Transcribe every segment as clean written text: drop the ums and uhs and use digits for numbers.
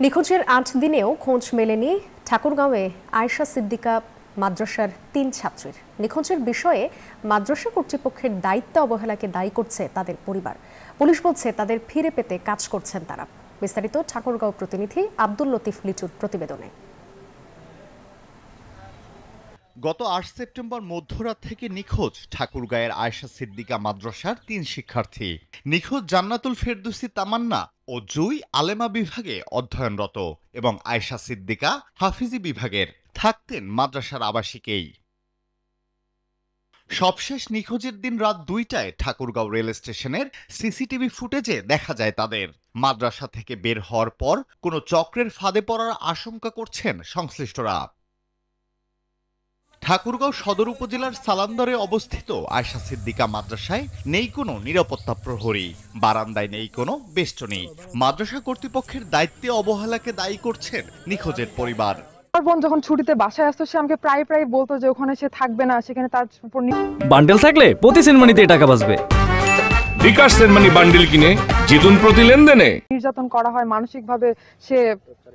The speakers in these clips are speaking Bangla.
নিখোঁজের ৮ দিনেও খোঁজ মেলেনি ঠাকুরগাঁওয়ে আয়েশা সিদ্দিকা মাদ্রাসার ৩ ছাত্রীর। নিখোঁজের বিষয়ে মাদ্রাসা কর্তৃপক্ষের দায়িত্ব অবহেলাকে দায়ী করছে তাদের পরিবার। পুলিশ বলছে তাদের ফিরে পেতে কাজ করছেন তারা। বিস্তারিত ঠাকুরগাঁও প্রতিনিধি আব্দুল লতিফ লিচুর প্রতিবেদনে। গত ৮ সেপ্টেম্বর মধ্যরাত থেকে নিখোঁজ ঠাকুরগাঁয়ের আয়েশা সিদ্দিকা মাদ্রাসার ৩ শিক্ষার্থী। নিখোঁজ জান্নাতুল ফেরদৌসী তামান্না ও জুই আলেমা বিভাগে অধ্যয়নরত এবং আয়েশা সিদ্দিকা হাফিজি বিভাগের, থাকতেন মাদ্রাসার আবাসিকেই। সবশেষ নিখোঁজের দিন রাত ২টায় ঠাকুরগাঁও রেল স্টেশনের সিসিটিভি ফুটেজে দেখা যায় তাদের। মাদ্রাসা থেকে বের হওয়ার পর কোনো চক্রের ফাঁদে পড়ার আশঙ্কা করছেন সংশ্লিষ্টরা। ঠাকুরগাঁও সদর উপজেলার সালান্দরে অবস্থিত আয়েশা সিদ্দিকা মাদ্রাসায় নেই কোনো নিরাপত্তা প্রহরী, বারান্দায় নেই কোনো বেষ্টনী। মাদ্রাসা কর্তৃপক্ষের দায়িত্বে অবহেলাকে দায়ী করছেন নিখোঁজের পরিবার। আমার বোন যখন ছুটিতে বাসায় আসতো, সে আমাকে প্রায় বলতো যে ওখানে সে থাকবে না, সেখানে তার উপর বান্ডেল থাকলে প্রতি সেনমানিতে টাকা বাঁচবে। বিকাশ সেনমানি বান্ডেল কিনে জিতুন প্রতি লেনদেনে। নির্যাতন করা হয়, মানসিকভাবে সে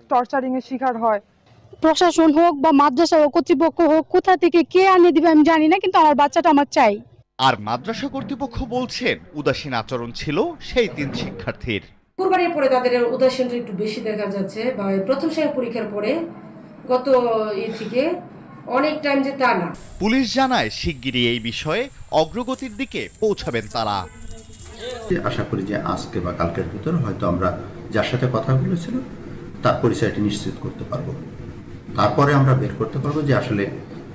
টর্চারিং এর শিকার হয়। প্রশাসন হোক বা মাদ্রাসা কর্তৃপক্ষ হোক, কোথা থেকে কে আনে দিবে আমি জানি না, কিন্তু আমার বাচ্চাটা আমার চাই। আর মাদ্রাসা কর্তৃপক্ষ বলছেন উদাসীন আচরণ ছিল সেই ৩ শিক্ষার্থীর। কুরবানির পরে তাদের উদাসীনতা একটু বেশি দেখা যাচ্ছে, বা প্রথম শ্রেণী পরীক্ষার পরে গত থেকে অনেক টাইম যে তা না। পুলিশ জানায় শিগগিরই এই বিষয়ে অগ্রগতির দিকে পৌঁছাবেন তারা। আশা করি যে আজকে বা কালকের ভিতরে হয়তো আমরা যার সাথে কথা বলেছিল তার পরিচয়টি নিশ্চিত করতে পারবো। তারপরে আমরা বের করতে পারবো যে আসলে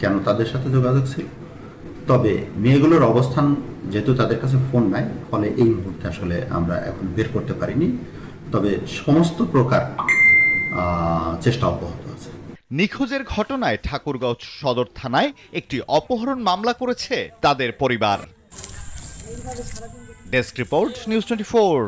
কেন তাদের সাথে যোগাযোগ ছিল। তবে মেয়েগুলোর অবস্থান যেহেতু তাদের কাছে ফোন নাই, ফলে এই মুহূর্তে আসলে আমরা এখন বের করতে পারিনি। তবে সমস্ত প্রকার চেষ্টা অব্যাহত আছে। নিখোঁজের ঘটনায় ঠাকুরগাঁও সদর থানায় একটি অপহরণ মামলা করেছে তাদের পরিবার। Desk report, news 24।